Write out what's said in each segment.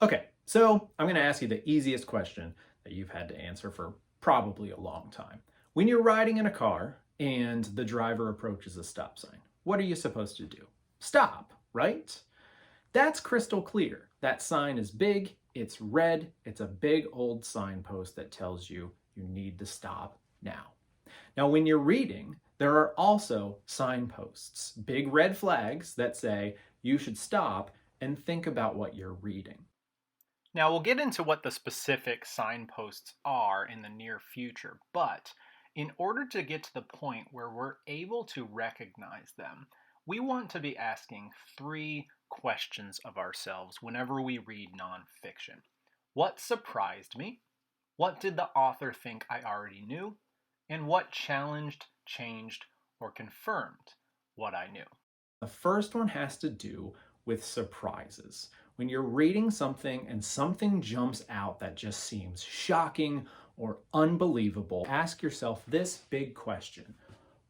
Okay, so I'm going to ask you the easiest question that you've had to answer for probably a long time. When you're riding in a car and the driver approaches a stop sign, what are you supposed to do? Stop, right? That's crystal clear. That sign is big, it's red, it's a big old signpost that tells you you need to stop now. Now, when you're reading, there are also signposts, big red flags that say you should stop and think about what you're reading. Now, we'll get into what the specific signposts are in the near future, but in order to get to the point where we're able to recognize them, we want to be asking three questions of ourselves whenever we read nonfiction. What surprised me? What did the author think I already knew? And what challenged, changed, or confirmed what I knew? The first one has to do with surprises. When you're reading something and something jumps out that just seems shocking or unbelievable, ask yourself this big question.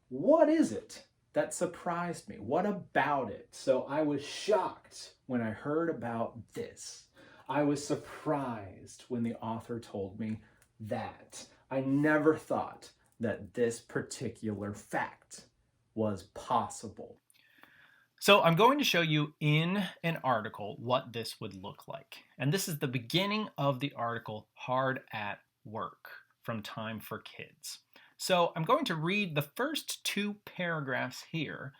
What is it that surprised me? What about it? So I was shocked when I heard about this. I was surprised when the author told me that. I never thought that this particular fact was possible. So I'm going to show you in an article what this would look like. And this is the beginning of the article, Hard at Work, from Time for Kids. So I'm going to read the first two paragraphs here,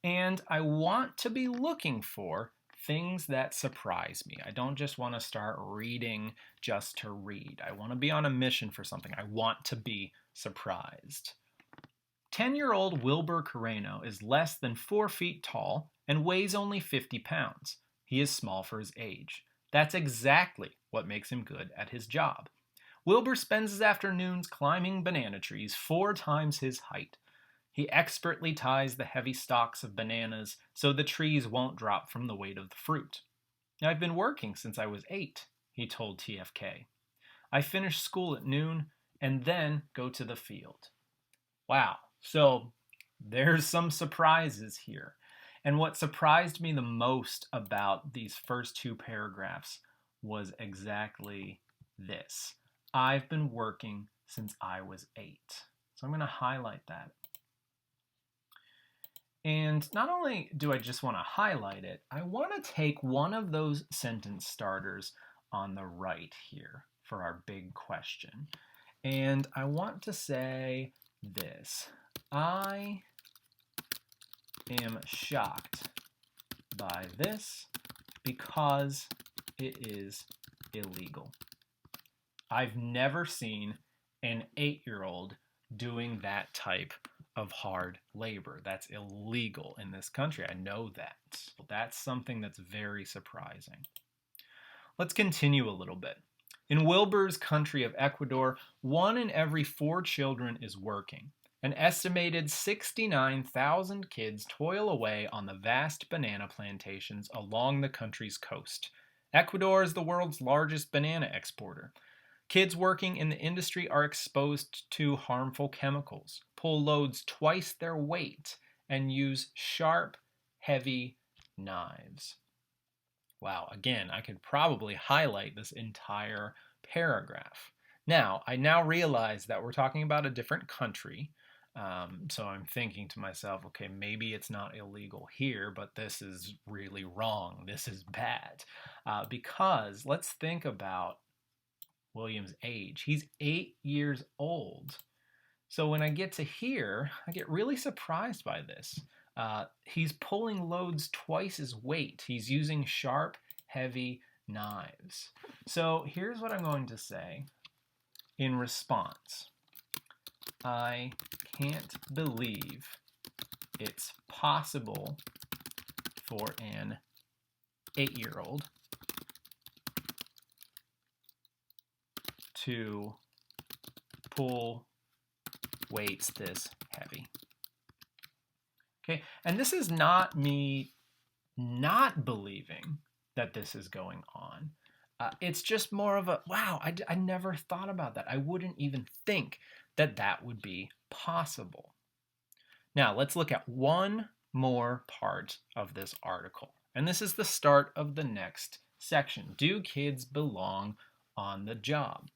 and I want to be looking for things that surprise me. I don't just want to start reading just to read. I want to be on a mission for something. I want to be surprised. 10-year-old Wilbur Carreno is less than 4 feet tall and weighs only 50 pounds. He is small for his age. That's exactly what makes him good at his job. Wilbur spends his afternoons climbing banana trees 4 times his height. He expertly ties the heavy stalks of bananas so the trees won't drop from the weight of the fruit. I've been working since I was 8, he told TFK. I finish school at noon and then go to the field. Wow. So there's some surprises here. And what surprised me the most about these first two paragraphs was exactly this. I've been working since I was 8. So I'm going to highlight that. And not only do I just want to highlight it, I want to take one of those sentence starters on the right here for our big question. And I want to say this. I am shocked by this because it is illegal. I've never seen an 8-year-old doing that type of hard labor. That's illegal in this country. I know that. That's something that's very surprising. Let's continue a little bit. In Wilbur's country of Ecuador, 1 in every 4 children is working. An estimated 69,000 kids toil away on the vast banana plantations along the country's coast. Ecuador is the world's largest banana exporter. Kids working in the industry are exposed to harmful chemicals, pull loads twice their weight, and use sharp, heavy knives. Wow, again, I could probably highlight this entire paragraph. Now, I now realize that we're talking about a different country. So I'm thinking to myself, okay, maybe it's not illegal here, but this is really wrong. This is bad. Because let's think about William's age. He's 8 years old. So when I get to here, I get really surprised by this. He's pulling loads twice his weight. He's using sharp, heavy knives. So here's what I'm going to say in response. I can't believe it's possible for an 8-year-old to pull weights this heavy. Okay, and this is not me not believing that this is going on. It's just more of a, wow, I never thought about that. I wouldn't even think that that would be possible. Now, let's look at one more part of this article. And this is the start of the next section. Do kids belong on the job?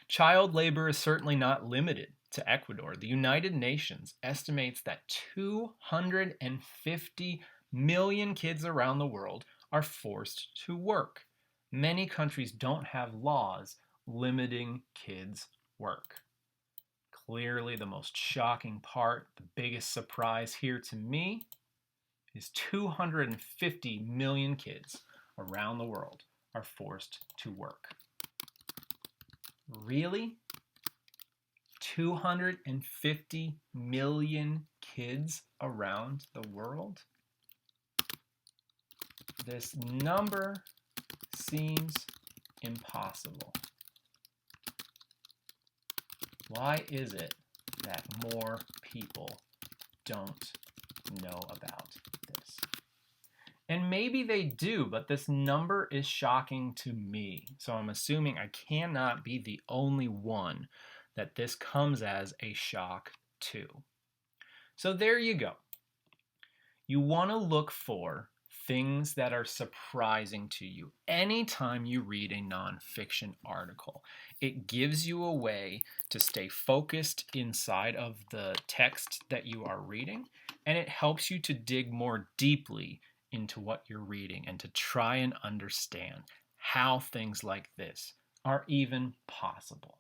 Child labor is certainly not limited to Ecuador. The United Nations estimates that 250 million kids around the world are forced to work. Many countries don't have laws limiting kids' work. Clearly, the most shocking part, the biggest surprise here to me, is 250 million kids around the world are forced to work. Really? 250 million kids around the world? This number seems impossible. Why is it that more people don't know about this? And maybe they do, but this number is shocking to me. So I'm assuming I cannot be the only one that this comes as a shock to. So there you go. You want to look for things that are surprising to you anytime you read a nonfiction article. It gives you a way to stay focused inside of the text that you are reading, and it helps you to dig more deeply into what you're reading and to try and understand how things like this are even possible.